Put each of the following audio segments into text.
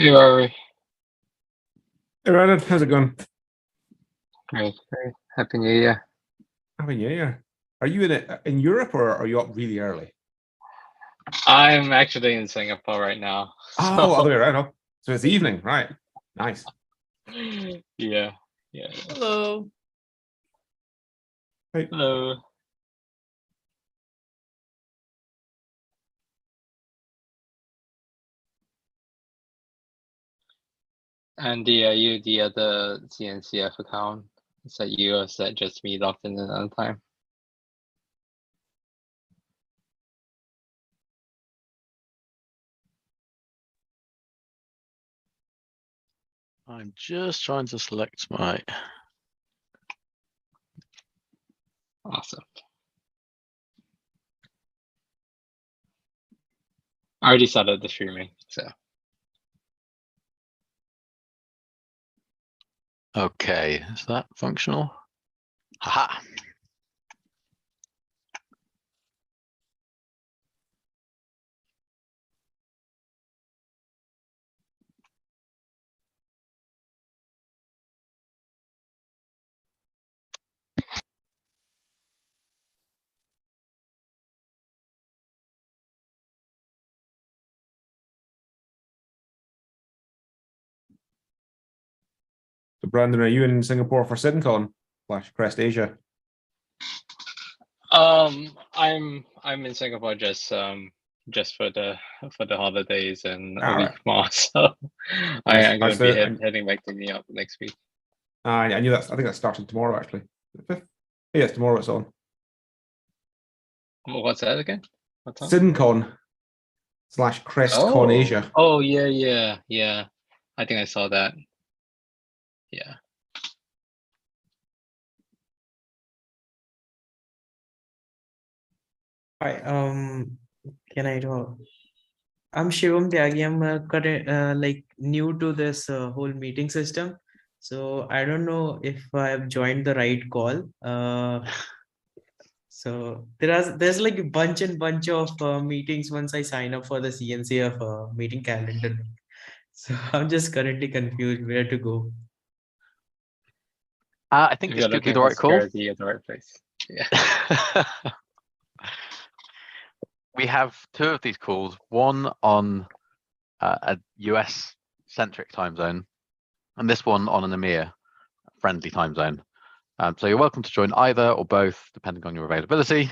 Hey, Rory. Hey, Ryan, how's it going? Great, great. Happy New Year. Happy New Year. Are you in Europe or are you up really early? I'm actually in Singapore right now. Oh, other So, way around. Oh, so it's evening, right? Nice. yeah, yeah. Hello. Hey, Hello. And you the other CNCF account? Is that you or is that just me logged in another time? I'm just trying to select my. Awesome. I already started the streaming, so. Okay, is that functional? Haha. so Brandon, are you in Singapore for CNCon / Crest Asia? I'm in Singapore just for the holidays and a week Right. more. So Nice. I'm gonna be heading back to New York next week. I knew that. I think that started tomorrow, actually. The 5th? Yeah, it's tomorrow it's on. What's that again? What's on? CNCon / CrestCon Asia. Oh yeah. I think I saw that. Yeah. Hi, can I talk? I'm Shivam Tyagi. I'm like new to this whole meeting system, so I don't know if I've joined the right call. So there's like a bunch of meetings once I sign up for the CNCF meeting calendar. So I'm just currently confused where to go. I think If it's you're strictly looking the for right call. security at the right place. Yeah. We have two of these calls, one on a US centric time zone, and this one on an EMEA friendly time zone. So you're welcome to join either or both, depending on your availability.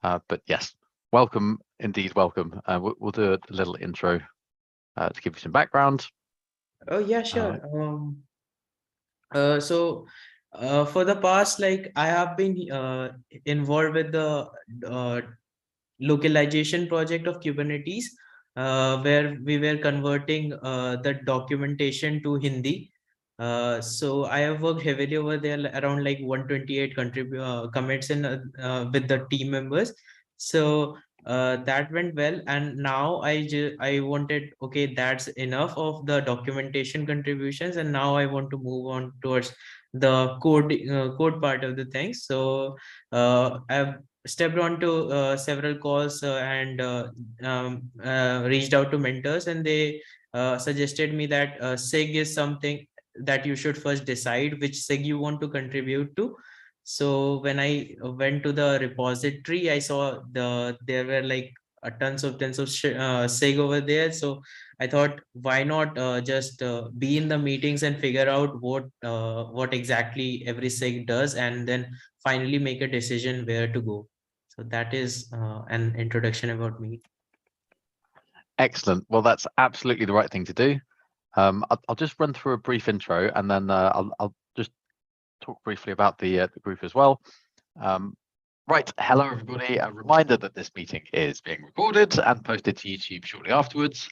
But yes, welcome, indeed welcome. We'll do a little intro to give you some background. Oh yeah, sure. So for the past, like I have been involved with the localization project of Kubernetes, where we were converting the documentation to Hindi. So I have worked heavily over there, around like 128 commits in with the team members. So that went well, and now I wanted, okay, that's enough of the documentation contributions, and now I want to move on towards the code part of the thing. So I've stepped on to several calls and reached out to mentors, and they suggested me that SIG is something that you should first decide which SIG you want to contribute to. So when I went to the repository, I saw there were like tons of SIG over there. So I thought, why not just be in the meetings and figure out what exactly every SIG does, and then finally make a decision where to go. So that is an introduction about me. Excellent. Well, that's absolutely the right thing to do. I'll just run through a brief intro, and then I'll just talk briefly about the group as well. Right, hello everybody. A reminder that this meeting is being recorded and posted to YouTube shortly afterwards.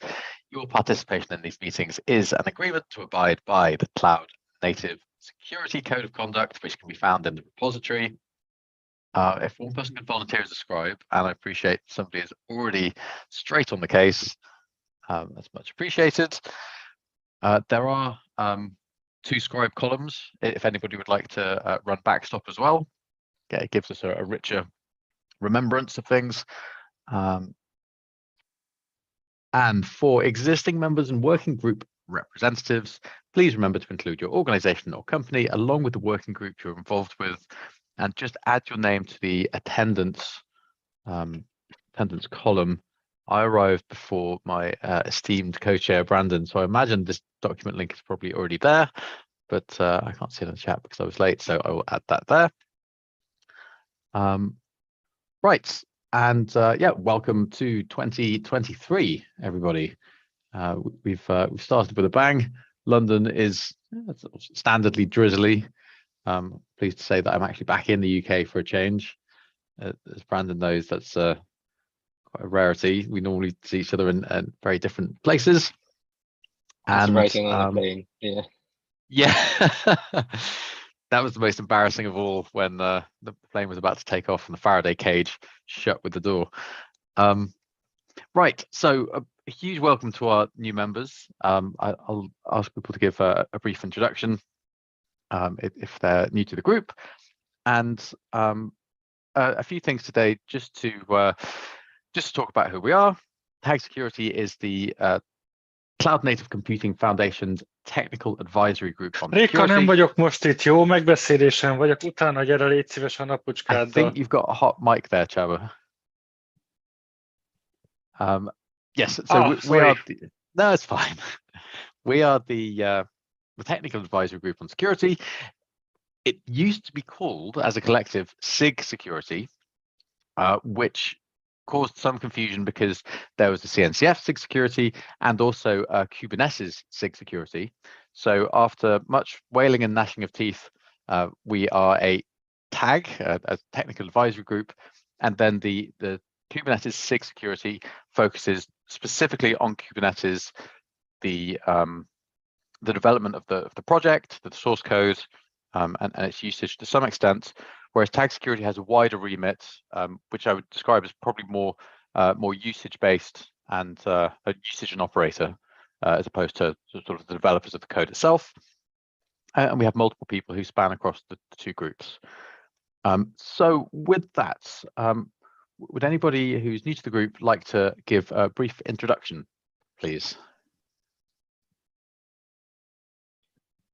Your participation in these meetings is an agreement to abide by the Cloud Native Security Code of Conduct, which can be found in the repository. If one person could volunteer as a scribe, and I appreciate somebody is already straight on the case, that's much appreciated. There are 2 scribe columns if anybody would like to run backstop as well. Yeah, it gives us a richer remembrance of things. And for existing members and working group representatives, please remember to include your organization or company along with the working group you're involved with, and just add your name to the attendance column. I arrived before my esteemed co-chair Brandon, so I imagine this document link is probably already there, but I can't see it in the chat because I was late, so I will add that there. Right, and yeah, welcome to 2023, everybody. We've started with a bang. London is standardly drizzly. Pleased to say that I'm actually back in the UK for a change. As Brandon knows, that's quite a rarity. We normally see each other in very different places. Just And writing on a plane. Yeah. Yeah, that was the most embarrassing of all when the plane was about to take off and the Faraday cage shut with the door. Right, so a huge welcome to our new members. I'll ask people to give a brief introduction if they're new to the group, and a few things today just to talk about who we are. TAG Security is the Cloud Native Computing Foundation's Technical Advisory Group on Réka, security. nem vagyok most itt, jó? Megbeszélésen vagyok, utána gyere, légy szíves a I napucskáddal. think you've got a hot mic there, Csaba. Yes, so we are the, no, it's fine. We are the Technical Advisory Group on security. It used to be called, as a collective, SIG Security, which caused some confusion because there was the CNCF SIG Security and also Kubernetes SIG Security. So after much wailing and gnashing of teeth, we are a TAG, a Technical Advisory Group, and then the Kubernetes SIG Security focuses specifically on Kubernetes, the development of the project, the source code, and its usage to some extent, whereas TAG Security has a wider remit, which I would describe as probably more usage-based and a usage and operator, as opposed to sort of the developers of the code itself. And we have multiple people who span across the two groups. So with that, would anybody who's new to the group like to give a brief introduction, please?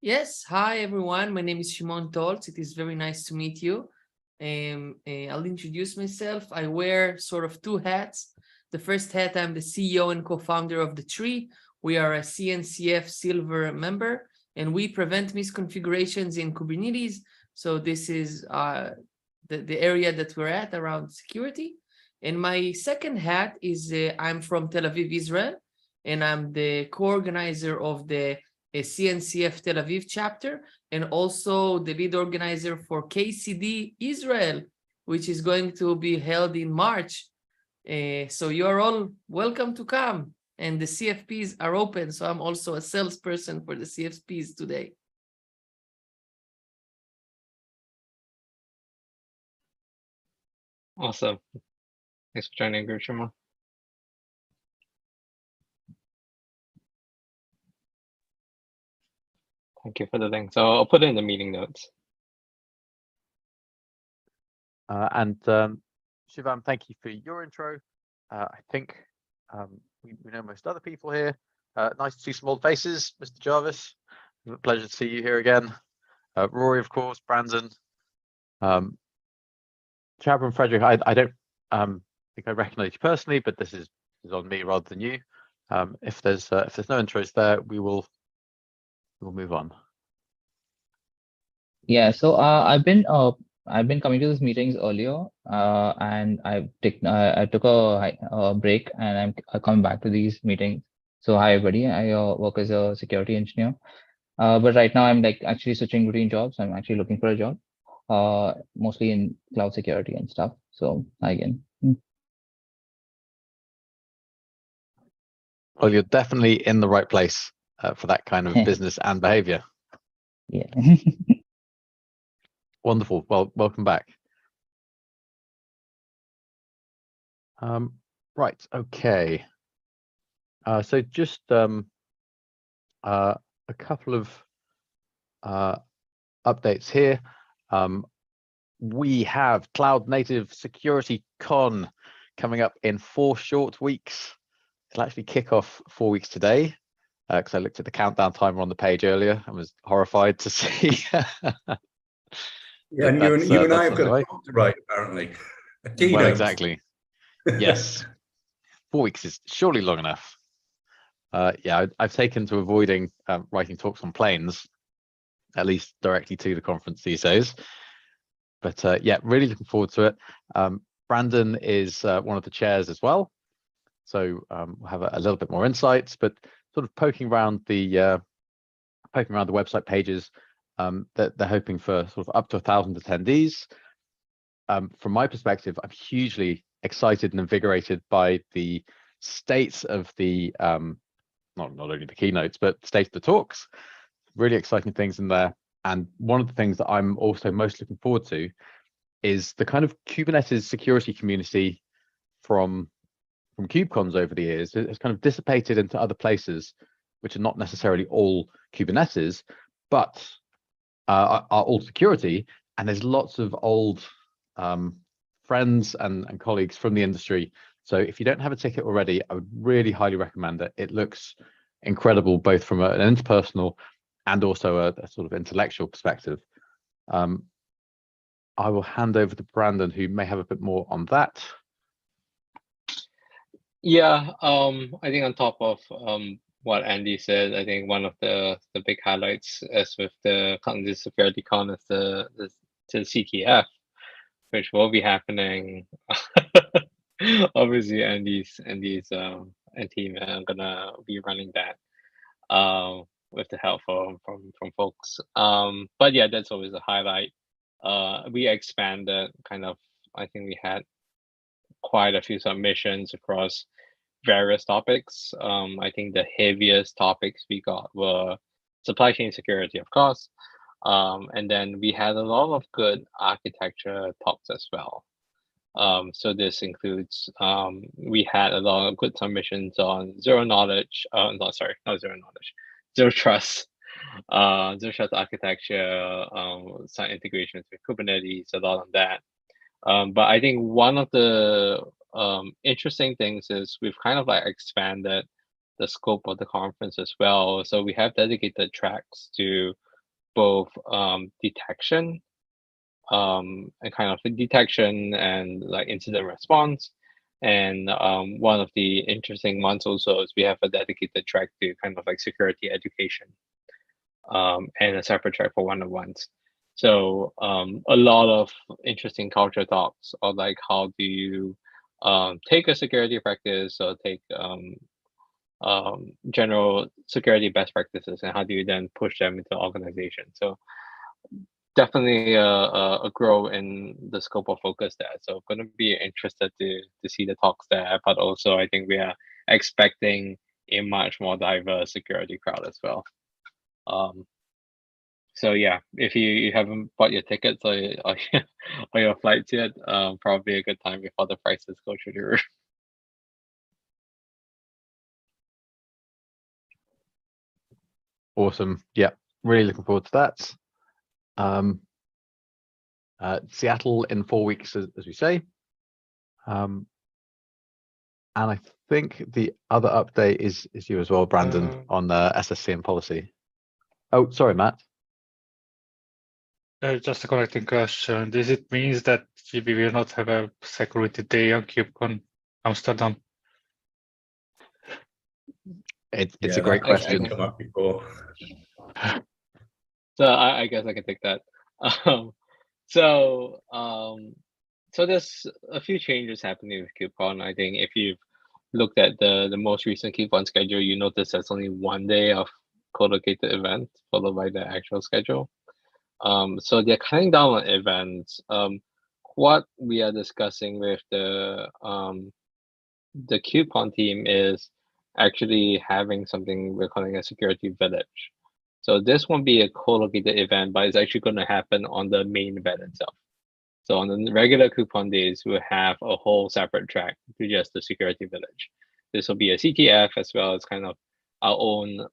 Yes, hi everyone. My name is Shimon Tolz. It is very nice to meet you. I'll introduce myself. I wear sort of two hats. The first hat, I'm the CEO and co-founder of The Tree. We are a CNCF Silver member, and we prevent misconfigurations in Kubernetes. So this is the area that we're at around security. And my second hat is I'm from Tel Aviv, Israel, and I'm the co-organizer of the CNCF Tel Aviv chapter, and also the lead organizer for KCD Israel, which is going to be held in March. So you're all welcome to come, and the CFPs are open. So I'm also a salesperson for the CFPs today. Awesome. Thanks for joining, Group Shimon. Thank you for the link. So I'll put it in the meeting notes. And Shivam, thank you for your intro. I think we know most other people here. Nice to see some old faces. Mr. Jarvis, pleasure to see you here again. Rory, of course, Brandon. Chab and Frederick, I don't think I recognize you personally, but this is on me rather than you. If there's no intros there, we'll move on. Yeah, so I've been coming to these meetings earlier, and I took a break, and I'm coming back to these meetings. So hi everybody, I work as a security engineer, but right now I'm like actually switching between jobs. I'm actually looking for a job, mostly in cloud security and stuff. So hi again. Well, you're definitely in the right place for that kind of business and behavior. Yeah. Wonderful. Well, welcome back. Right. Okay. So just a couple of updates here. We have Cloud Native Security Con coming up in 4 short weeks. it'll actually kick off 4 weeks today, because I looked at the countdown timer on the page earlier and was horrified to see. Yeah, and you and I have got a talk to write, apparently. A Well, keynote. exactly. Yes. 4 weeks is surely long enough. Yeah, I've taken to avoiding writing talks on planes, at least directly to the conference these days. But yeah, really looking forward to it. Brandon is one of the chairs as well, so we'll have a little bit more insights. But sort of poking around the website pages, that they're hoping for sort of up to 1,000 attendees. From my perspective, I'm hugely excited and invigorated by the state of the not only the keynotes, but state of the talks. Really exciting things in there. And one of the things that I'm also most looking forward to is the kind of Kubernetes security community from KubeCons over the years. It's kind of dissipated into other places, which are not necessarily all Kubernetes, but are all security. And there's lots of old friends and colleagues from the industry. So if you don't have a ticket already, I would really highly recommend it. It looks incredible, both from an interpersonal and also a sort of intellectual perspective. I will hand over to Brandon, who may have a bit more on that. Yeah, I think on top of what Andy said, I think one of the big highlights, as with the Cognitive Security Con, is the CTF, which will be happening. Obviously, Andy's and team are gonna be running that with the help from folks. But yeah, that's always a highlight. We expanded kind of. I think we had quite a few submissions across various topics. I think the heaviest topics we got were supply chain security, of course. And then we had a lot of good architecture talks as well. So this includes, we had a lot of good submissions on zero knowledge, not zero knowledge, zero trust architecture, some integrations with Kubernetes, a lot on that. But I think one of the interesting things is we've kind of like expanded the scope of the conference as well. So we have dedicated tracks to both detection, and kind of detection and like incident response. And one of the interesting ones also is we have a dedicated track to kind of like security education, and a separate track for one-on-ones. So a lot of interesting culture talks on like how do you take a security practice or take general security best practices, and how do you then push them into the organization. So definitely a grow in the scope of focus there. So going to be interested to see the talks there, but also I think we are expecting a much more diverse security crowd as well. So yeah, if you haven't bought your tickets or your flights yet, probably a good time before the prices go through the roof. Awesome. Yeah, really looking forward to that. Seattle in 4 weeks, as we say. And I think the other update is you as well, Brandon, on SSC and policy. Oh, sorry, Matt. Just a correcting question. Does it mean that GB will not have a security day on KubeCon Amsterdam? It's a great question. Come up before. So I guess I can take that. So there's a few changes happening with KubeCon. I think if you've looked at the most recent KubeCon schedule, you notice there's only one day of co-located event followed by the actual schedule. So they're cutting down on events. What we are discussing with the KubeCon team is actually having something we're calling a security village. So this won't be a co-located event, but it's actually going to happen on the main event itself. So on the regular KubeCon days, we'll have a whole separate track to just the security village. This will be a CTF as well as kind of our own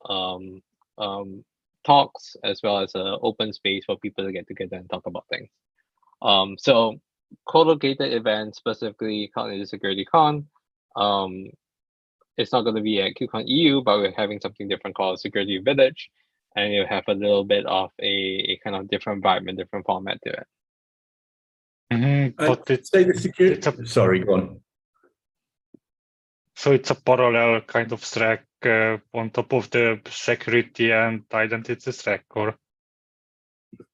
talks, as well as an open space for people to get together and talk about things. So co-located events, specifically Cognitive Security Con, it's not going to be at KubeCon EU, but we're having something different called Security Village, and you have a little bit of a kind of different vibe and different format to it. But it's say the security. Sorry, go on. So it's a parallel kind of track on top of the security and identity track, or?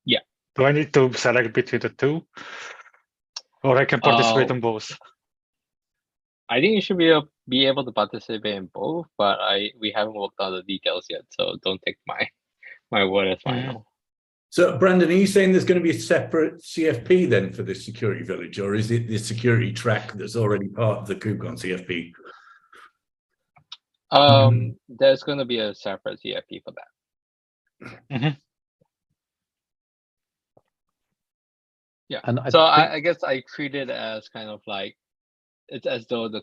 Yeah. Do I need to select between the two? Or I can participate in both? I think you should be able to participate in both, but we haven't worked out the details yet, so don't take my word as final. So, Brandon, are you saying there's going to be a separate CFP then for the security village, or is it the security track that's already part of the KubeCon CFP? There's going to be a separate CFP for that. Yeah. And so I guess I treat it as kind of like, it's as though the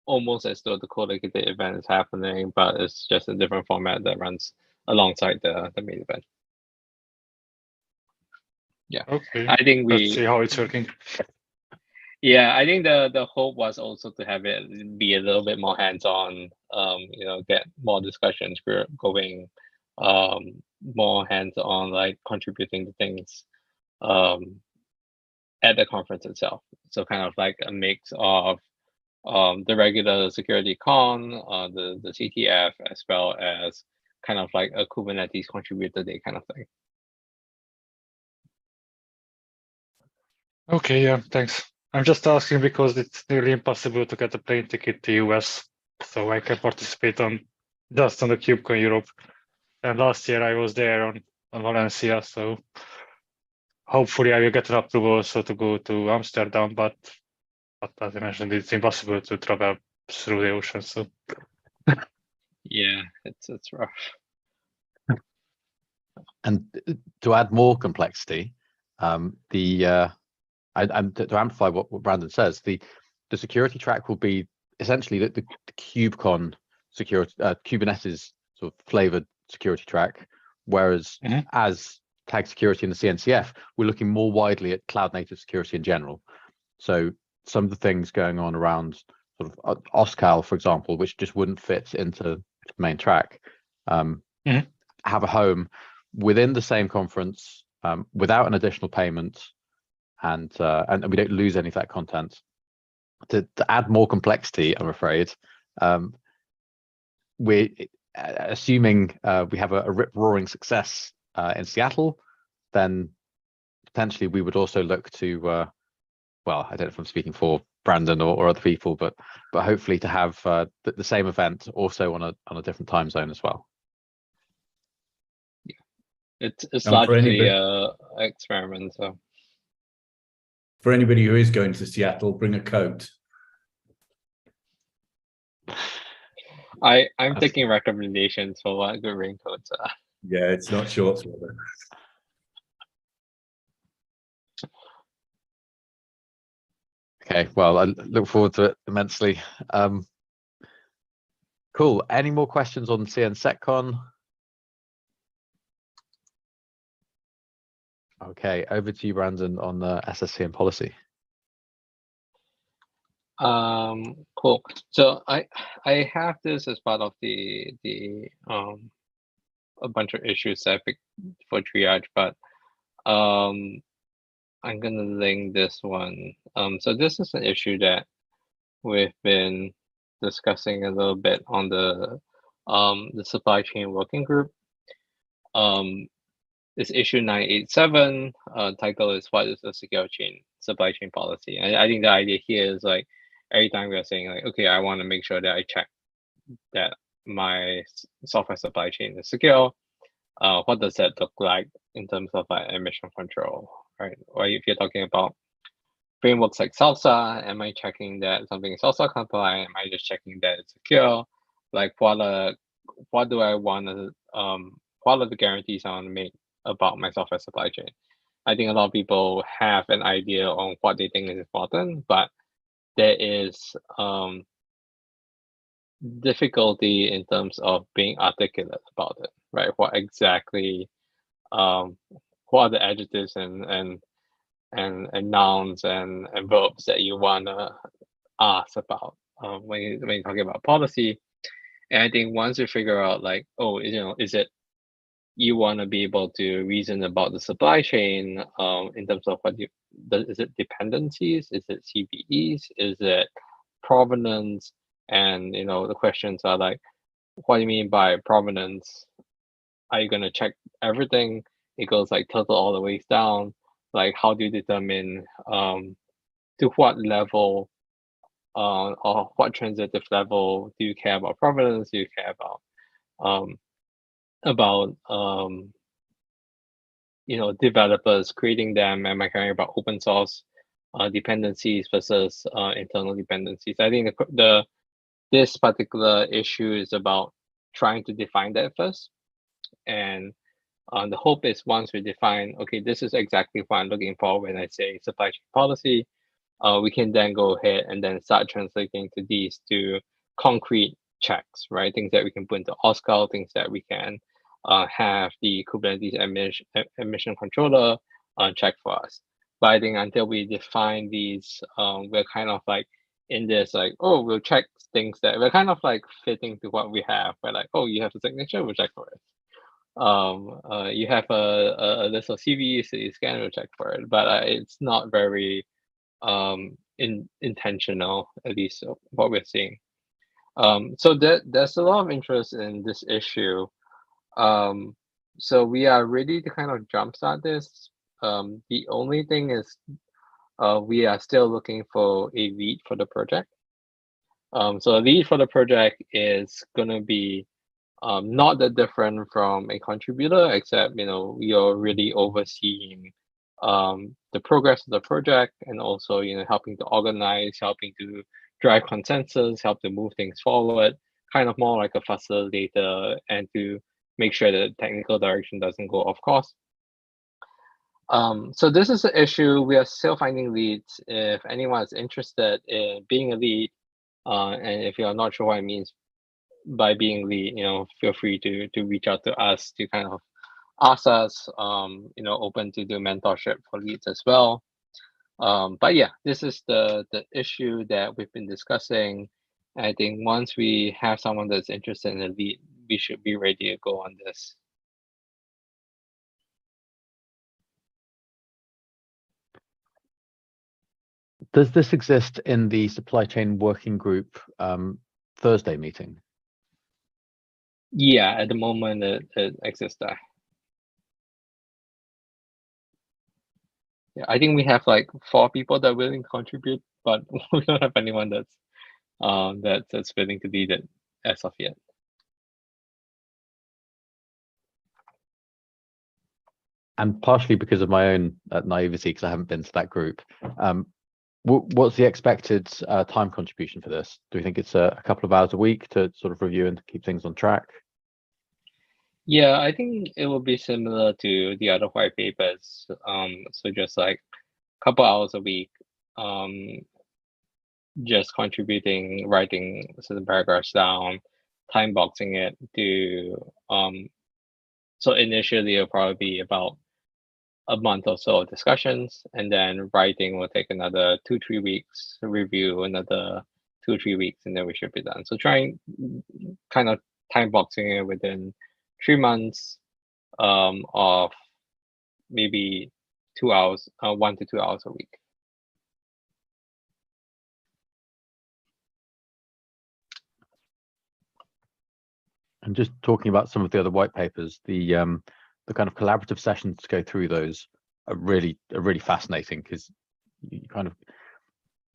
almost as though the co-located event is happening, but it's just a different format that runs alongside the main event. Yeah. Okay. I think let's see how it's working. Yeah, I think the hope was also to have it be a little bit more hands-on, get more discussions going, more hands-on, like contributing to things at the conference itself. So kind of like a mix of the regular security con, the CTF, as well as kind of like a Kubernetes contributor day kind of thing. Okay, yeah, thanks. I'm just asking because it's nearly impossible to get a plane ticket to US, so I can participate just on the KubeCon Europe. And last year I was there on Valencia, so hopefully I will get an approval also to go to Amsterdam, but as I mentioned, it's impossible to travel through the ocean. So yeah, it's rough. And to add more complexity, to amplify what Brandon says, the security track will be essentially the KubeCon security, Kubernetes sort of flavored security track, whereas as TAG Security and the CNCF, we're looking more widely at cloud native security in general. So some of the things going on around sort of OSCAL, for example, which just wouldn't fit into the main track, have a home within the same conference without an additional payment, and we don't lose any of that content. To add more complexity, I'm afraid, we're assuming we have a rip-roaring success in Seattle, then potentially we would also look to, well, I don't know if I'm speaking for Brandon or other people, but hopefully to have the same event also on a different time zone as well. Yeah, it's largely experiment. So for anybody who is going to Seattle, bring a coat. I'm taking recommendations for what good raincoats are. Yeah, it's not shorts weather. Okay, well, I look forward to it immensely. Cool. Any more questions on CNSecCon? Okay, over to you, Brandon, on the SSC and policy. Cool. So I have this as part of the a bunch of issues that I picked for triage, but I'm gonna link this one. So this is an issue that we've been discussing a little bit on the supply chain working group. It's issue 987. Title is what is the secure supply chain policy? And I think the idea here is like every time we are saying like, okay, I want to make sure that I check that my software supply chain is secure. What does that look like in terms of like emission control, right? Or if you're talking about frameworks like Salsa, am I checking that something is also compliant? Am I just checking that it's secure? Like what do I want to what are the guarantees I want to make about my software supply chain? I think a lot of people have an idea on what they think is important, but there is difficulty in terms of being articulate about it, right? What exactly, what are the adjectives and nouns and verbs that you wanna ask about when you're talking about policy. And I think once you figure out like, oh, is it you want to be able to reason about the supply chain in terms of is it dependencies, is it CVEs, is it provenance, and the questions are like, what do you mean by provenance? Are you going to check everything? It goes like total all the way down. Like, how do you determine to what level or what transitive level do you care about provenance? Do you care about developers creating them? Am I caring about open source dependencies versus internal dependencies? I think this particular issue is about trying to define that first. And the hope is once we define, okay, this is exactly what I'm looking for when I say supply chain policy, we can then go ahead and then start translating to these to concrete checks, right? Things that we can put into OSCAL, things that we can have the Kubernetes emission controller check for us. But I think until we define these, we're kind of like in this like, oh, we'll check things that we're kind of like fitting to what we have. We're like, oh, you have a signature, we'll check for it. You have a list of CVs, so you scan, we'll check for it. But it's not very intentional, at least what we're seeing. So there's a lot of interest in this issue. So we are ready to kind of jumpstart this. The only thing is we are still looking for a lead for the project. So a lead for the project is gonna be not that different from a contributor, except you're really overseeing the progress of the project, and also helping to organize, helping to drive consensus, help to move things forward, kind of more like a facilitator, and to make sure that the technical direction doesn't go off course. So this is an issue. We are still finding leads. If anyone is interested in being a lead, and if you're not sure what it means by being lead, feel free to reach out to us to kind of ask us, open to do mentorship for leads as well. But yeah, this is the issue that we've been discussing. I think once we have someone that's interested in the lead, we should be ready to go on this. Does this exist in the supply chain working group Thursday meeting? Yeah, at the moment it exists there. Yeah, I think we have like 4 people that are willing to contribute, but we don't have anyone that's willing to lead it as of yet. And partially because of my own naivety, because I haven't been to that group. What's the expected time contribution for this? Do we think it's a couple of hours a week to sort of review and keep things on track? Yeah, I think it will be similar to the other white papers. So just like a couple hours a week, just contributing, writing certain paragraphs down, time boxing it to so initially it'll probably be about a month or so of discussions, and then writing will take another 2-3 weeks, review another 2-3 weeks, and then we should be done. So trying kind of time boxing it within 3 months of maybe 2 hours, 1 to 2 hours a week. And just talking about some of the other white papers, the kind of collaborative sessions to go through those are really fascinating, because you kind of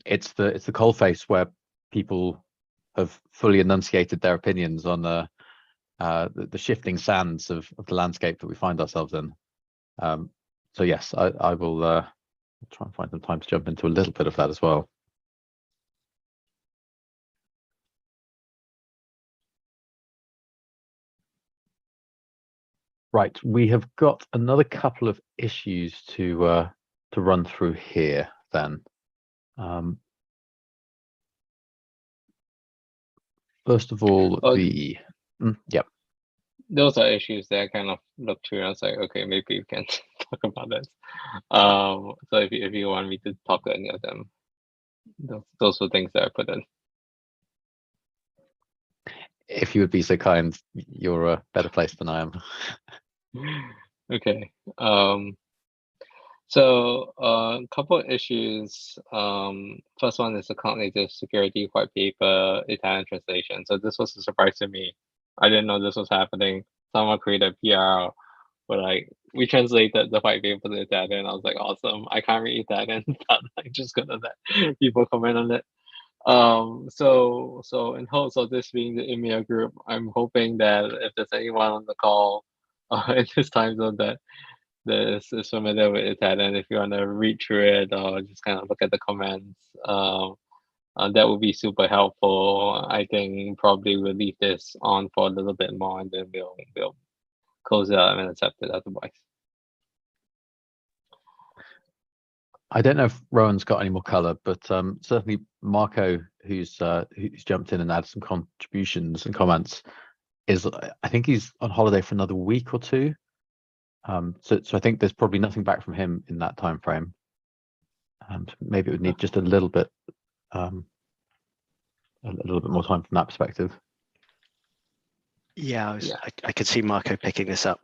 it's the coalface where people have fully enunciated their opinions on the shifting sands of the landscape that we find ourselves in. So yes, I will try and find some time to jump into a little bit of that as well. Right, we have got another couple of issues to run through here then. First of all, yep. Those are issues that I kind of looked through and I was like, okay, maybe we can talk about this. So if you want me to talk to any of them, those were things that I put in. if you would be so kind, you're a better place than I am. Okay. So a couple of issues. First one is the cognitive security white paper Italian translation. So this was a surprise to me. I didn't know this was happening. Someone created PR, but like we translated the white paper to Italian. I was like, awesome. I can't read Italian, but I'm just gonna let people comment on it. So in hopes of this being the EMEA group, I'm hoping that if there's anyone on the call in this time zone that is familiar with Italian, if you want to read through it or just kind of look at the comments, that would be super helpful. I think probably we'll leave this on for a little bit more and then we'll close it out and accept it otherwise. I don't know if Rowan's got any more color, but certainly Marco, who's jumped in and added some contributions and comments, I think he's on holiday for another week or two. So I think there's probably nothing back from him in that time frame. Maybe it would need just a little bit more time from that perspective. Yeah, I could see Marco picking this up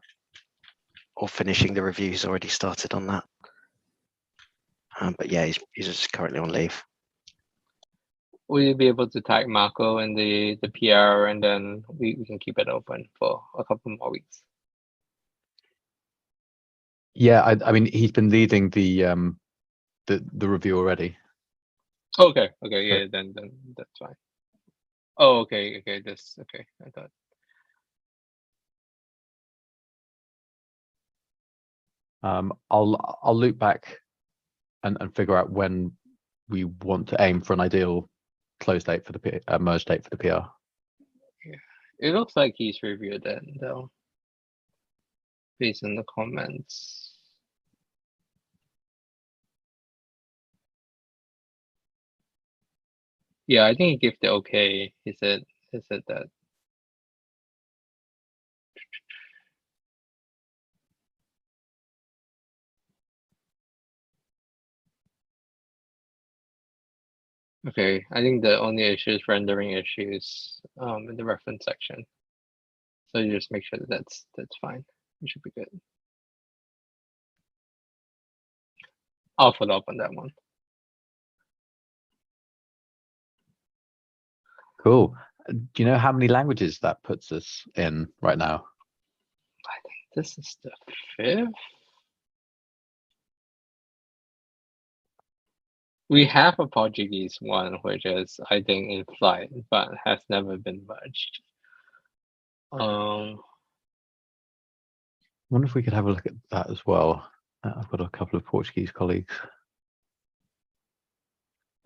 or finishing the review. He's already started on that. But yeah, he's just currently on leave. Will you be able to tag Marco in the PR and then we can keep it open for a couple more weeks? Yeah, I mean he's been leading the review already. Okay, yeah, then that's fine. Oh, okay, okay. I thought. I'll loop back and figure out when we want to aim for an ideal close date for the merge date for the PR. Yeah, it looks like he's reviewed it though, based on the comments. Yeah, I think he gave the okay. He said that. Okay, I think the only issue is rendering issues in the reference section. So you just make sure that that's fine. You should be good. I'll follow up on that one. Cool. Do you know how many languages that puts us in right now? I think this is the 5th. We have a Portuguese one, which is I think in flight, but has never been merged. I wonder if we could have a look at that as well. I've got a couple of Portuguese colleagues.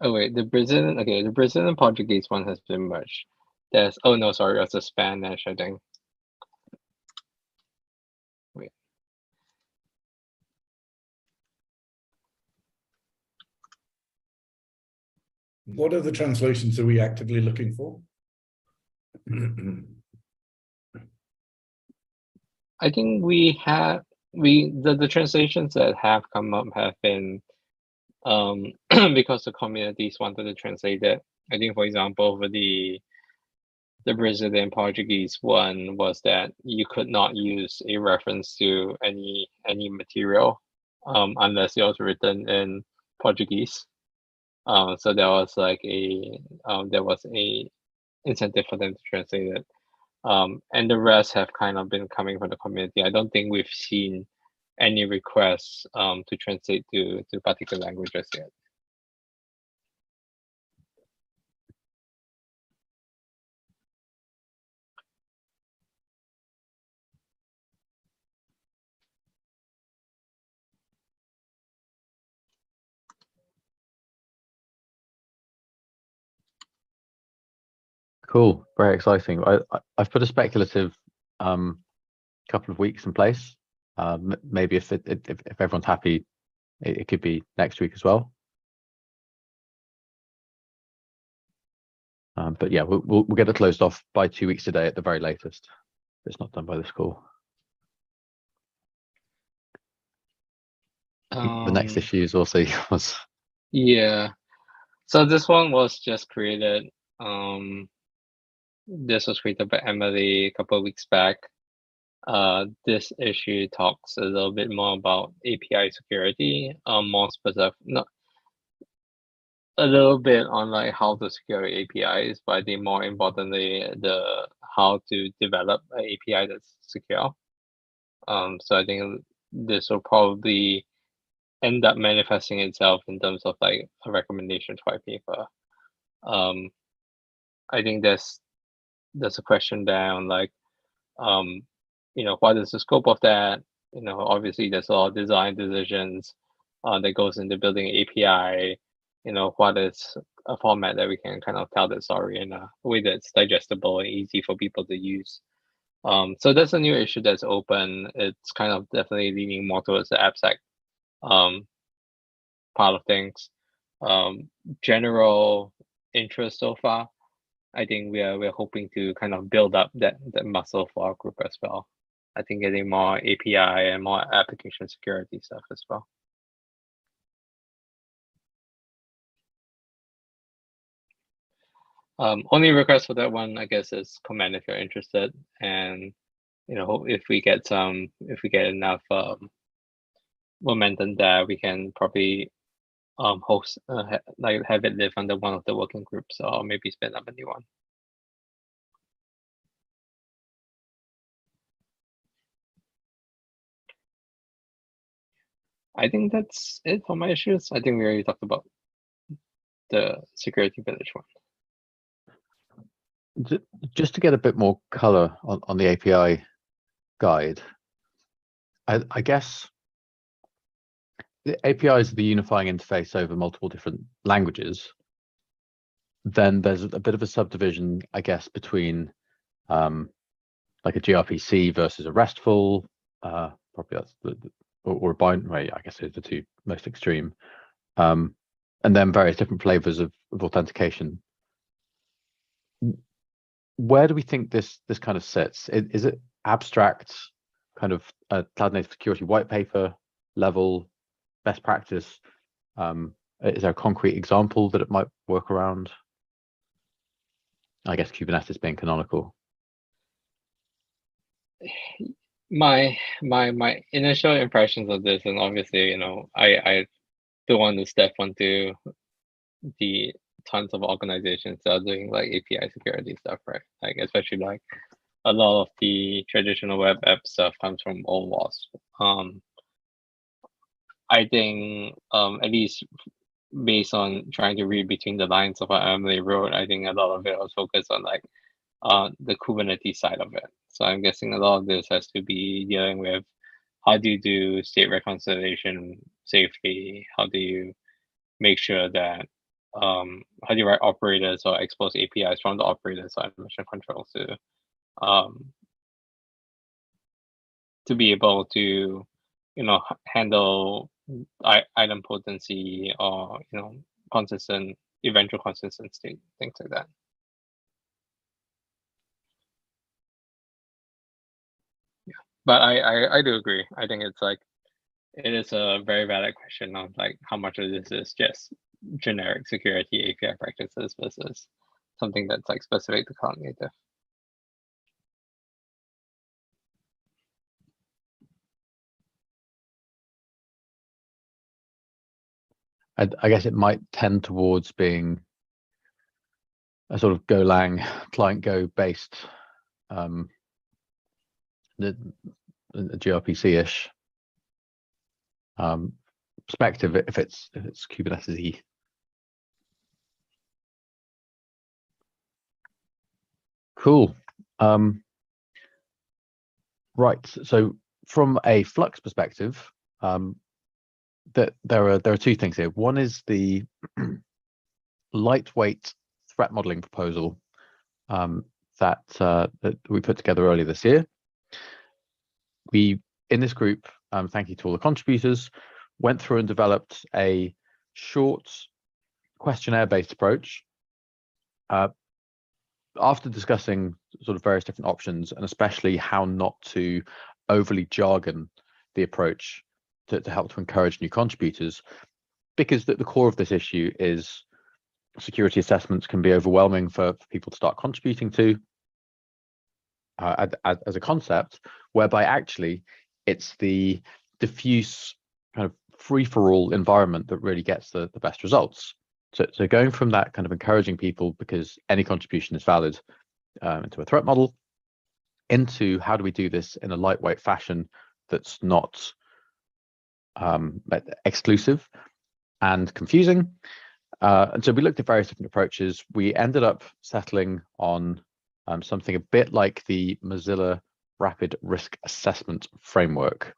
Oh wait, the Brazilian Portuguese one has been merged. There's it's a Spanish, I think. Wait. What other translations are we actively looking for? I think the translations that have come up have been because the communities wanted to translate it. I think, for example, for the Brazilian Portuguese one was that you could not use a reference to any material unless it was written in Portuguese. So there was like a incentive for them to translate it. And the rest have kind of been coming from the community. I don't think we've seen any requests to translate to particular languages yet. Cool, very exciting. I've put a speculative couple of weeks in place. Maybe if everyone's happy, it could be next week as well. But yeah, we'll get it closed off by 2 weeks today at the very latest. If it's not done by this call. The next issue is also yours. Yeah. So this one was just created this was created by Emily a couple of weeks back. This issue talks a little bit more about API security, more specific, not a little bit on like how to secure APIs, but I think more importantly, the how to develop an API that's secure. So I think this will probably end up manifesting itself in terms of like a recommendation white paper. I think there's a question there on like, what is the scope of that? Obviously there's a lot of design decisions that goes into building API. What is a format that we can kind of tell the story in a way that's digestible and easy for people to use. So that's a new issue that's open. It's kind of definitely leaning more towards the AppSec part of things. General interest so far. I think we're hoping to kind of build up that muscle for our group as well. I think getting more API and more application security stuff as well. Only request for that one, I guess, is comment if you're interested, and if we get enough momentum there, we can probably host have it live under one of the working groups, or maybe spin up a new one. I think that's it for my issues. I think we already talked about the security village one. Just to get a bit more color on the API guide, I guess the API is the unifying interface over multiple different languages. Then there's a bit of a subdivision, I guess, between like a gRPC versus a RESTful, probably that's or a binary. I guess those are the two most extreme, and then various different flavors of authentication. Where do we think this kind of sits? Is it abstract, kind of a cloud native security white paper level, best practice? Is there a concrete example that it might work around? I guess Kubernetes being canonical. My initial impressions of this, and obviously, I don't want to step onto the tons of organizations that are doing like API security stuff, right? Like especially like a lot of the traditional web app stuff comes from old WASP. I think at least based on trying to read between the lines of what Emily wrote, I think a lot of it was focused on like the Kubernetes side of it. So I'm guessing a lot of this has to be dealing with how do you do state reconciliation safely? How do you make sure that how do you write operators or expose APIs from the operators or mission controls to be able to handle item potency or consistent eventual consistent state, things like that. Yeah, but I do agree. I think it's like it is a very valid question of like how much of this is just generic security API practices versus something that's like specific to cloud native. I guess it might tend towards being a sort of Golang client Go based the gRPC-ish perspective if it's Kubernetes-y. Cool. Right. So from a Flux perspective, that there are two things here. One is the lightweight threat modeling proposal that we put together earlier this year. We, in this group, thank you to all the contributors, went through and developed a short questionnaire-based approach. After discussing sort of various different options, and especially how not to overly jargon the approach to help to encourage new contributors, because the core of this issue is security assessments can be overwhelming for people to start contributing to. as a concept, whereby actually it's the diffuse kind of free-for-all environment that really gets the best results. So going from that kind of encouraging people because any contribution is valid into a threat model, into how do we do this in a lightweight fashion that's not exclusive and confusing. And so we looked at various different approaches. We ended up settling on something a bit like the Mozilla Rapid Risk Assessment Framework.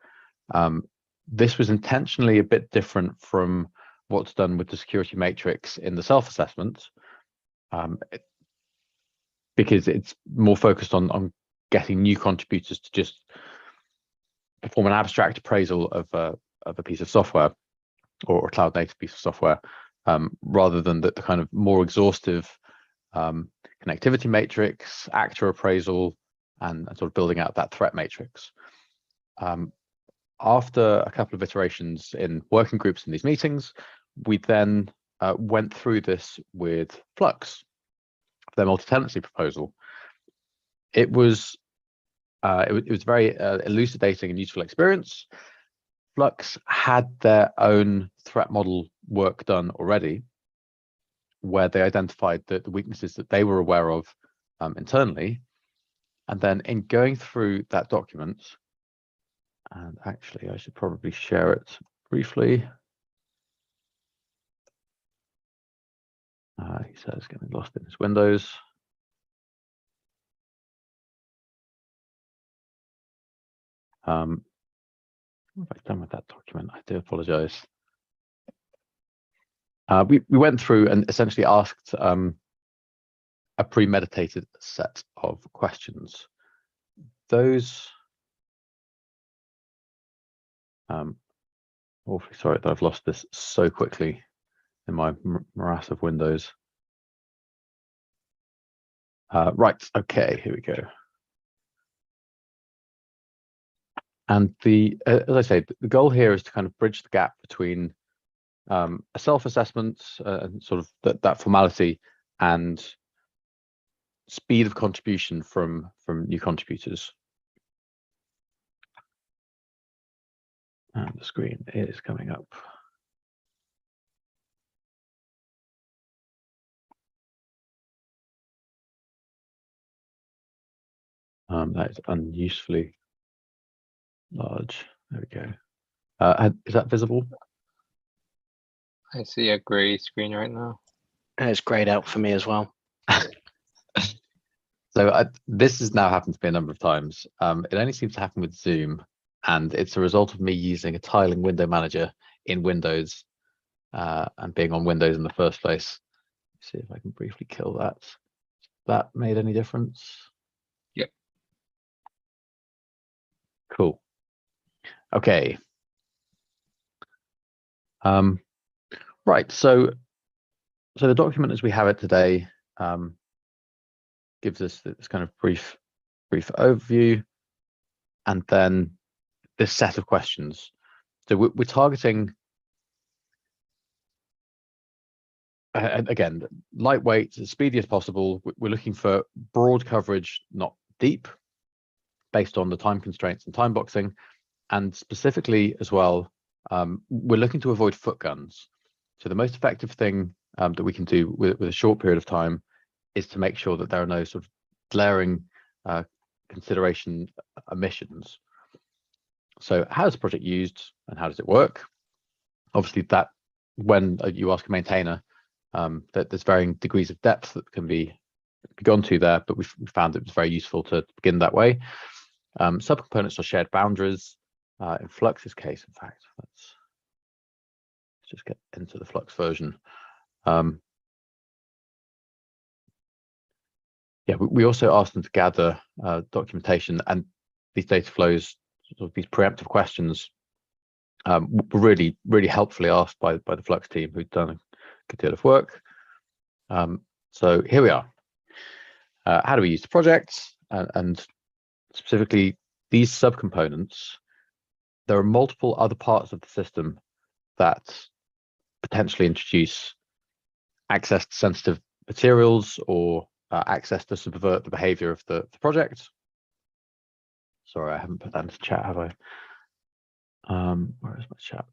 This was intentionally a bit different from what's done with the security matrix in the self-assessment, because it's more focused on getting new contributors to just perform an abstract appraisal of a piece of software or a cloud native piece of software, rather than the kind of more exhaustive connectivity matrix, actor appraisal, and sort of building out that threat matrix. After a couple of iterations in working groups in these meetings, we then went through this with Flux, their multi-tenancy proposal. It was very elucidating and useful experience. Flux had their own threat model work done already, where they identified the weaknesses that they were aware of internally. And then in going through that document, and actually I should probably share it briefly. He says getting lost in his windows. What have I done with that document? I do apologize. We went through and essentially asked a premeditated set of questions. Those, awfully sorry that I've lost this so quickly in my morass of windows. Right, okay, here we go. And as I say, the goal here is to kind of bridge the gap between a self-assessment and sort of that formality and speed of contribution from new contributors. And the screen is coming up. That is unusefully large. There we go. Is that visible? I see a gray screen right now. And it's grayed out for me as well. So this has now happened to me a number of times. It only seems to happen with Zoom, and it's a result of me using a tiling window manager in Windows and being on Windows in the first place. Let's see if I can briefly kill that. That made any difference? Yep. Cool. Okay. Right. So the document as we have it today gives us this kind of brief overview, and then this set of questions. So we're targeting, again, lightweight, as speedy as possible. We're looking for broad coverage, not deep, based on the time constraints and time boxing. And specifically as well, we're looking to avoid foot guns. So the most effective thing that we can do with a short period of time is to make sure that there are no sort of glaring consideration omissions. So how is the project used and how does it work? Obviously, that when you ask a maintainer, that there's varying degrees of depth that can be gone to there, but we found it was very useful to begin that way. Subcomponents are shared boundaries. In Flux's case, in fact, let's just get into the Flux version. Yeah, we also asked them to gather documentation, and these data flows, sort of these preemptive questions, were really helpfully asked by the Flux team, who'd done a good deal of work. So here we are. How do we use the project? And specifically these subcomponents, there are multiple other parts of the system that potentially introduce access to sensitive materials or access to subvert the behavior of the project. Sorry, I haven't put that into chat, have I? Where is my chat?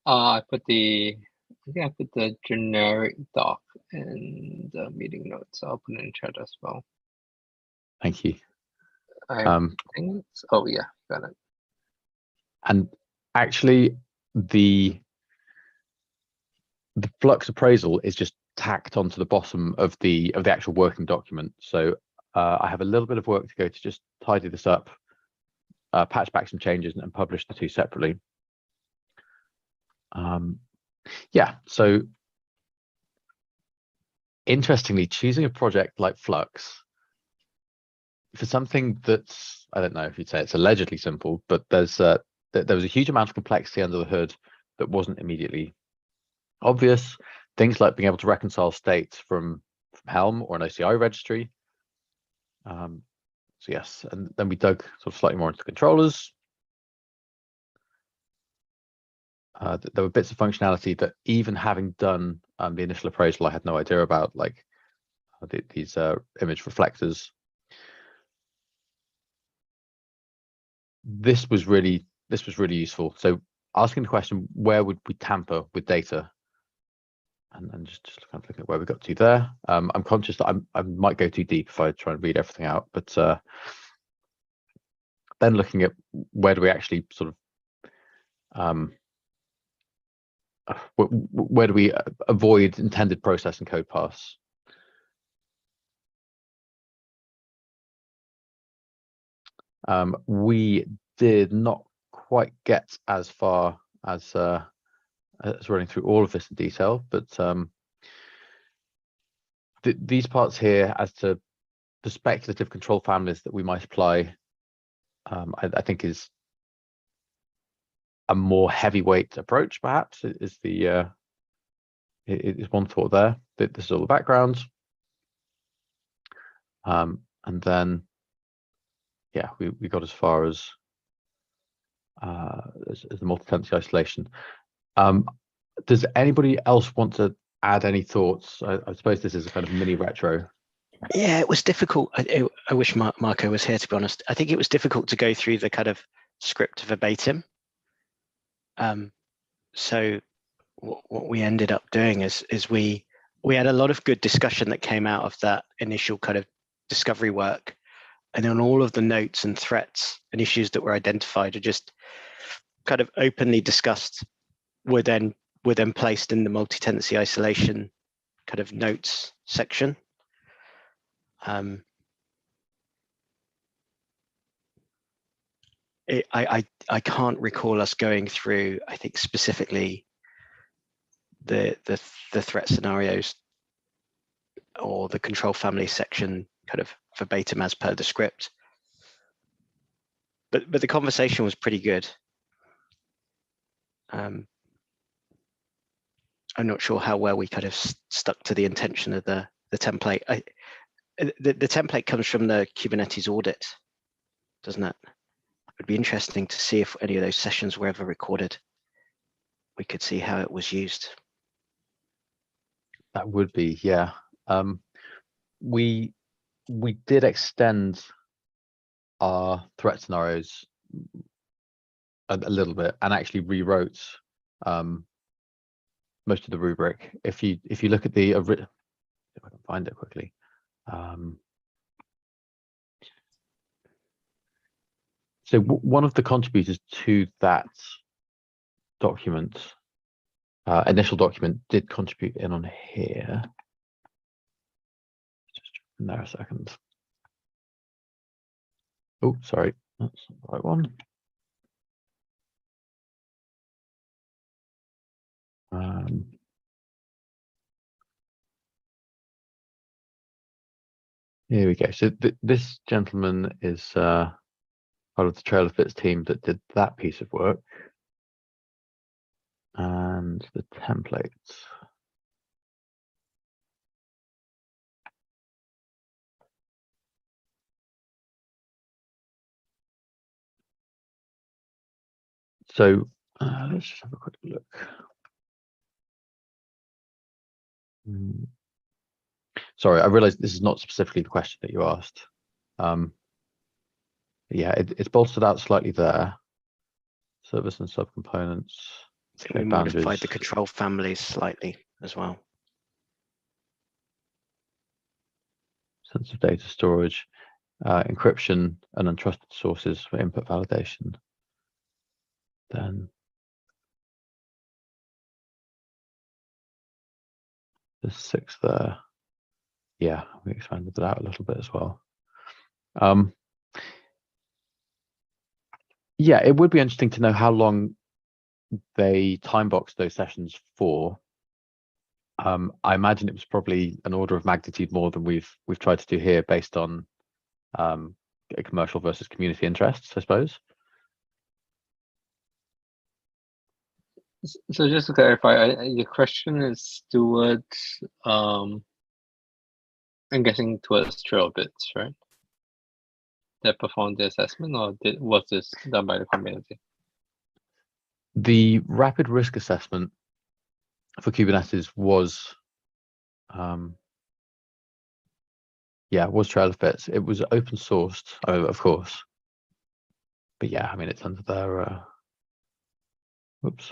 I think I put the generic doc in the meeting notes. I'll put it in chat as well. Thank you. I think it's, oh yeah, got it. And actually, the flux appraisal is just tacked onto the bottom of the actual working document. So I have a little bit of work to go to just tidy this up, patch back some changes, and publish the two separately. Yeah, so interestingly, choosing a project like Flux for something that's, I don't know if you'd say it's allegedly simple, but there was a huge amount of complexity under the hood that wasn't immediately obvious. Things like being able to reconcile states from Helm or an OCI registry. So yes, and then we dug sort of slightly more into the controllers. There were bits of functionality that even having done the initial appraisal, I had no idea about, like these image reflectors. This was really useful. So asking the question, where would we tamper with data? And just kind of looking at where we got to there. I'm conscious that I might go too deep if I try and read everything out, but then looking at where do we actually sort of where do we avoid intended process and code paths? We did not quite get as far as running through all of this in detail, but these parts here as to the speculative control families that we might apply, I think is a more heavyweight approach, perhaps, is one thought there. This is all the background. And then, yeah, we got as far as the multi-tenancy isolation. Does anybody else want to add any thoughts? I suppose this is a kind of mini retro. Yeah, it was difficult. I wish Marco was here, to be honest. I think it was difficult to go through the kind of script verbatim. So what we ended up doing is we had a lot of good discussion that came out of that initial kind of discovery work, and then all of the notes and threats and issues that were identified are just kind of openly discussed, were then placed in the multi-tenancy isolation kind of notes section. I can't recall us going through, I think, specifically the threat scenarios or the control family section kind of verbatim as per the script. But the conversation was pretty good. I'm not sure how well we kind of stuck to the intention of the template. The template comes from the Kubernetes audit, doesn't it? It would be interesting to see if any of those sessions were ever recorded. We could see how it was used. That would be, yeah. We did extend our threat scenarios a little bit and actually rewrote most of the rubric. If you look at the, if I can find it quickly. So one of the contributors to that document, initial document, did contribute in on here. Just in there a second. Oh, sorry, that's not the right one. Here we go. So this gentleman is part of the Trail of Bits team that did that piece of work. And the templates. So let's just have a quick look. Sorry, I realized this is not specifically the question that you asked. Yeah, it's bolstered out slightly there. Service and subcomponents. So we Okay, modified boundaries. the control families slightly as well. Sensitive data storage, encryption and untrusted sources for input validation. Then there's 6 there. Yeah, we expanded that out a little bit as well. Yeah, it would be interesting to know how long they time box those sessions for. I imagine it was probably an order of magnitude more than we've tried to do here, based on commercial versus community interests, I suppose. So just to clarify, your question is towards, I'm guessing towards Trailbits, right? That performed the assessment, or was this done by the community? The rapid risk assessment for Kubernetes was, was Trailbits. It was open sourced, of course. But yeah, I mean, it's under their, whoops.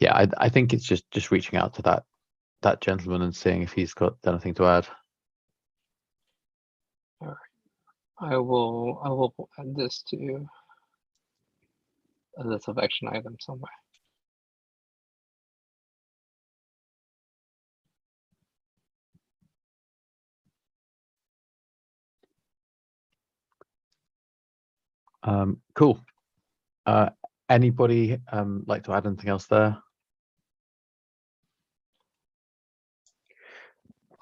Yeah, I think it's just reaching out to that gentleman and seeing if he's got anything to add. All right. I will add this to a list of action items somewhere. Cool. Anybody like to add anything else there?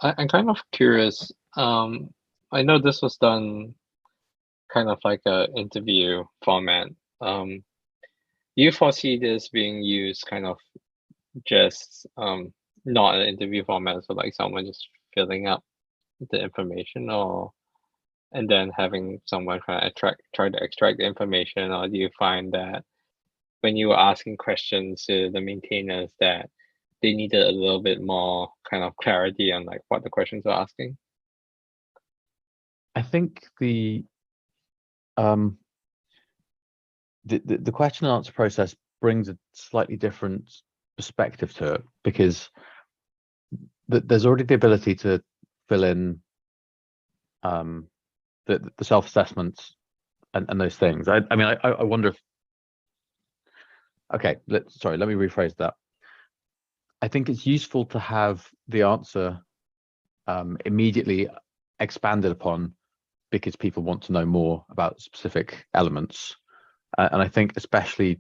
I'm kind of curious. I know this was done kind of like a interview format. Do you foresee this being used kind of just not an interview format, so like someone just filling up the information, or and then having someone try to extract the information, or do you find that when you were asking questions to the maintainers that they needed a little bit more kind of clarity on like what the questions are asking? I think the question and answer process brings a slightly different perspective to it, because there's already the ability to fill in the self-assessments and those things. I mean, I wonder if, okay, sorry, let me rephrase that. I think it's useful to have the answer immediately expanded upon, because people want to know more about specific elements. And I think especially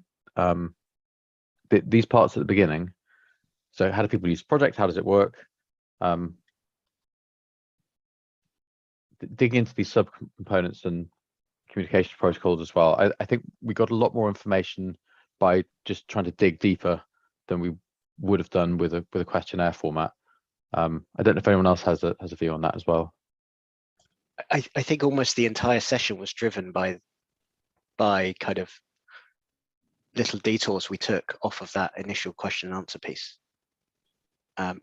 these parts at the beginning. So how do people use project? How does it work? Dig into these subcomponents and communication protocols as well. I think we got a lot more information by just trying to dig deeper than we would have done with a questionnaire format. I don't know if anyone else has a view on that as well. I think almost the entire session was driven by kind of little detours we took off of that initial question and answer piece,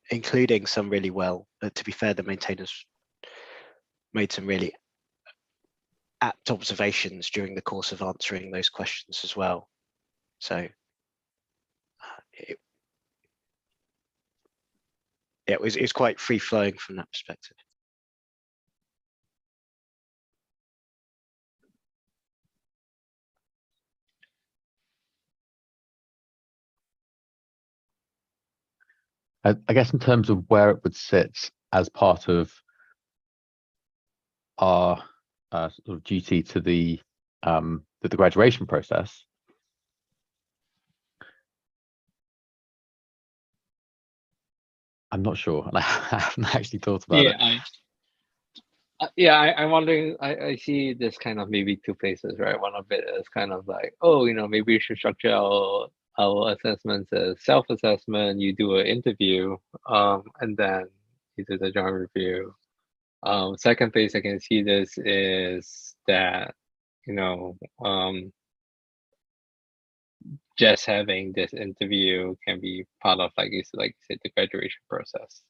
including some really well, to be fair, the maintainers made some really apt observations during the course of answering those questions as well. So it was quite free flowing from that perspective. I guess in terms of where it would sit as part of our sort of duty to the graduation process, I'm not sure, and I haven't actually thought about it. I'm wondering. I see this kind of maybe two places, right? One of it is kind of like, oh, maybe we should structure our assessments as self-assessment. You do an interview, and then you do the joint review. Second place I can see this is that, just having this interview can be part of, like you said, the graduation process.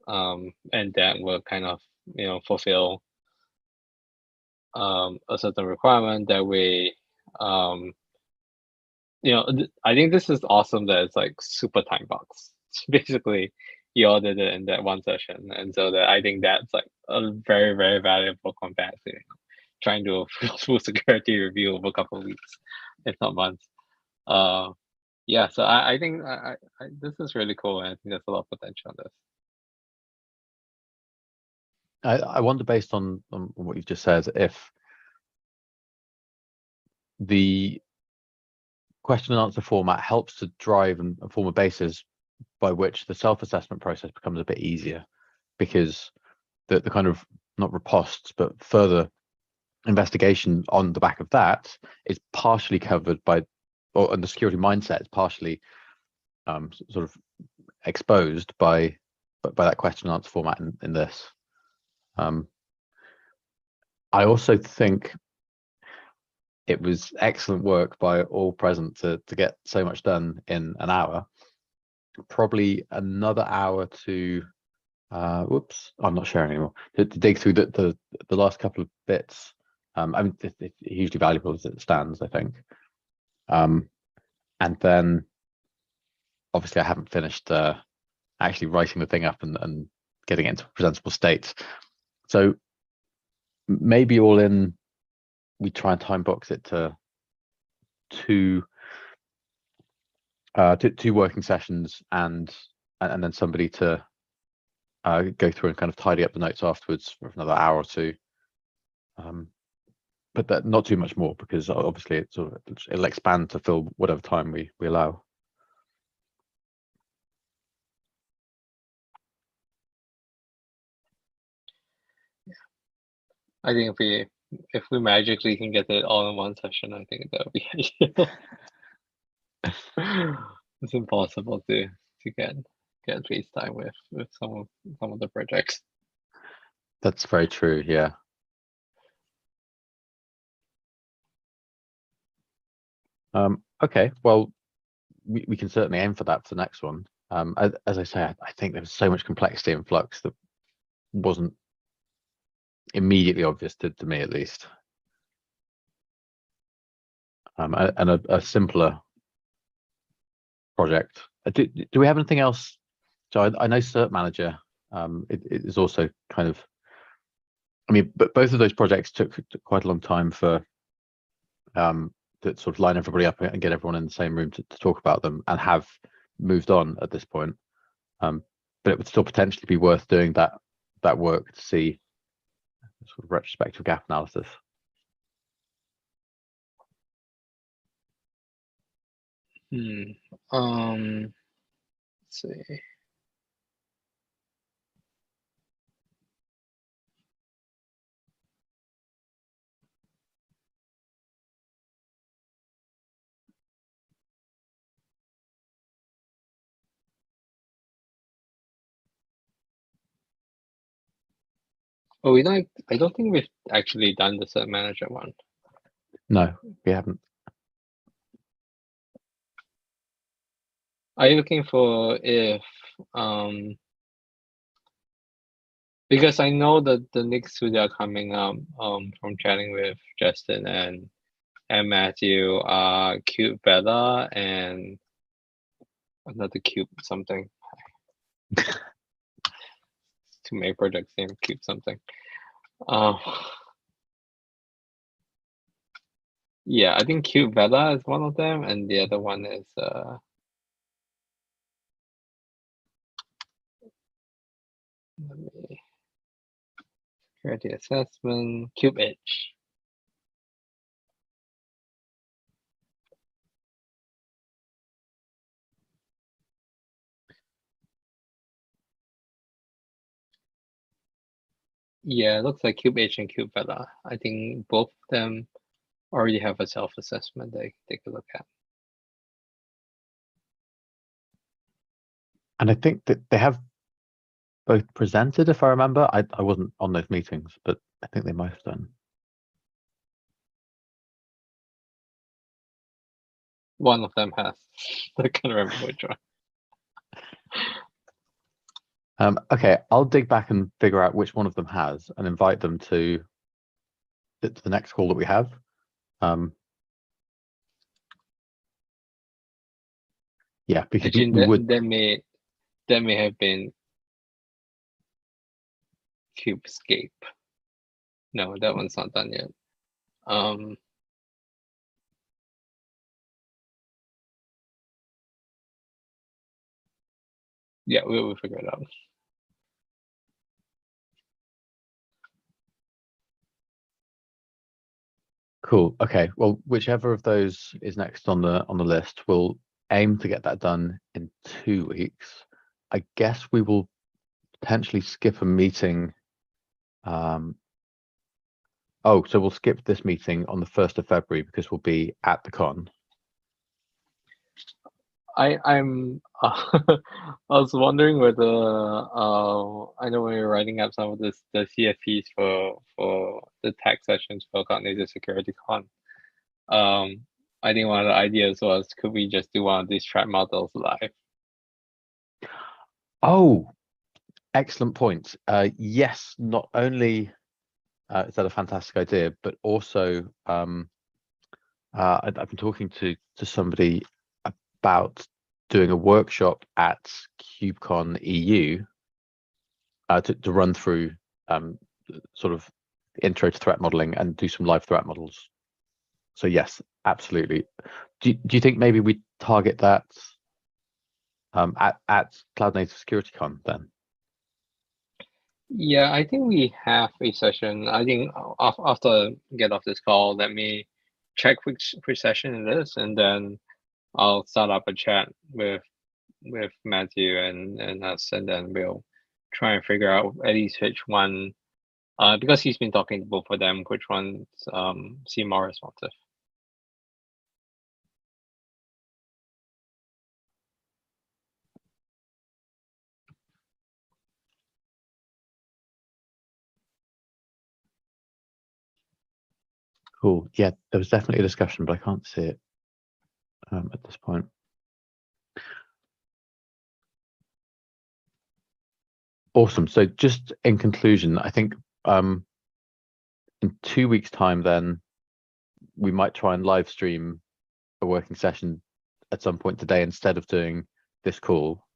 And that will kind of, fulfill a certain requirement. That way, I think this is awesome that it's like super time box. Basically, you all did it in that one session, and so that I think that's like a very, very valuable compared to trying to do a full security review over a couple of weeks, if not months. Yeah, so I think this is really cool, and I think there's a lot of potential in this. I wonder, based on what you've just said, if the question and answer format helps to drive and form a basis by which the self-assessment process becomes a bit easier, because the kind of, not riposte, but further investigation on the back of that is partially covered by, and the security mindset is partially sort of exposed by that question and answer format in this. I also think it was excellent work by all present to get so much done in an hour. Probably another hour to whoops, I'm not sharing anymore, to dig through the last couple of bits. I mean, it's hugely valuable as it stands, I think. And then obviously I haven't finished actually writing the thing up and getting it into a presentable state. So maybe all in, we try and time box it to two working sessions, and then somebody to go through and kind of tidy up the notes afterwards for another hour or two. But that not too much more, because obviously it'll expand to fill whatever time we allow. I think if we magically can get it all in one session, I think that would be ideal. It's impossible to get FaceTime with some of the projects. That's very true. Yeah. Okay. Well, we can certainly aim for that for the next one. As I say, I think there was so much complexity in Flux that wasn't immediately obvious to me, at least. And a simpler project. Do we have anything else? So I know Cert Manager it is also kind of, I mean, but both of those projects took quite a long time for to sort of line everybody up and get everyone in the same room to talk about them, and have moved on at this point. But it would still potentially be worth doing that work to see sort of retrospective gap analysis. Let's see. Oh, I don't think we've actually done the Cert Manager one. No, we haven't. Are you looking for if because I know that the next two that are coming up from chatting with Justin and Matthew are Cube Bella and another Cube something. Too many projects named Cube something. Yeah, I think Cube Bella is one of them, and the other one is let me security assessment, Cube Edge. Yeah, it looks like Cube Edge and Cube Bella. I think both of them already have a self-assessment they take a look at. And I think that they have both presented, if I remember. I wasn't on those meetings, but I think they might have done. One of them has. I can't remember which one. Okay, I'll dig back and figure out which one of them has and invite them to the next call that we have. Yeah, because Actually, we would. that may have been Cubescape. No, that one's not done yet. Yeah, we'll figure it out. Cool. Okay. Well, whichever of those is next on the list, we'll aim to get that done in 2 weeks. I guess we will potentially skip a meeting. Oh, so we'll skip this meeting on the 1st of February because we'll be at the con. I'm I was wondering whether I know when we were writing up some of the CFPs for the tag sessions for Cognitive Security Con. I think one of the ideas was, could we just do one of these track models live? Oh, excellent point. Yes, not only is that a fantastic idea, but also I've been talking to somebody about doing a workshop at KubeCon EU to run through sort of intro to threat modeling and do some live threat models. So yes, absolutely. Do you think maybe we target that at Cloud Native Security Con then? Yeah, I think we have a session. I think after get off this call, let me check which session it is, and then I'll start up a chat with Matthew and us, and then we'll try and figure out at least which one, because he's been talking to both of them, which ones seem more responsive. Cool. Yeah, there was definitely a discussion, but I can't see it at this point. Awesome. So just in conclusion, I think in 2 weeks' time, then we might try and live stream a working session at some point today instead of doing this call,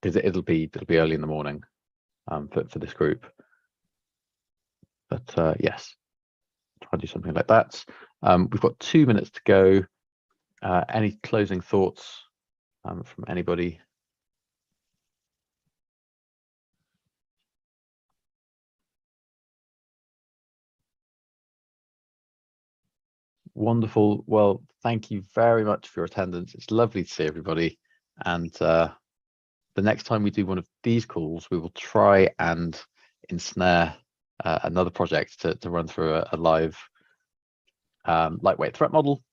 because it'll be early in the morning for this group. But yes, try and do something like that. We've got 2 minutes to go. Any closing thoughts from anybody? Wonderful. Well, thank you very much for your attendance. It's lovely to see everybody. And the next time we do one of these calls, we will try and ensnare another project to run through a live lightweight threat model.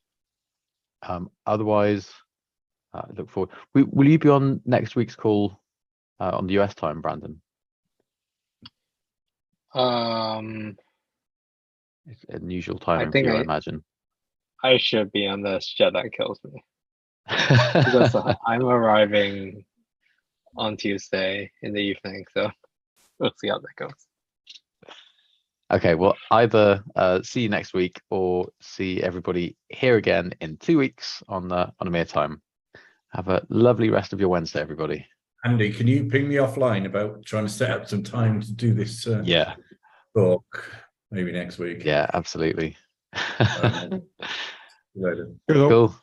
Otherwise, I look forward. Will you be on next week's call on the US time, Brandon? It's unusual timing for you, I imagine. I should be, unless Jedi kills me. Because I'm arriving on Tuesday in the evening, so we'll see how that goes. Okay, well, either see you next week or see everybody here again in 2 weeks on EMEA time. Have a lovely rest of your Wednesday, everybody. Andy, can you ping me offline about trying to set up some time to do this Yeah. talk maybe next week? Yeah, absolutely. Later. Cool.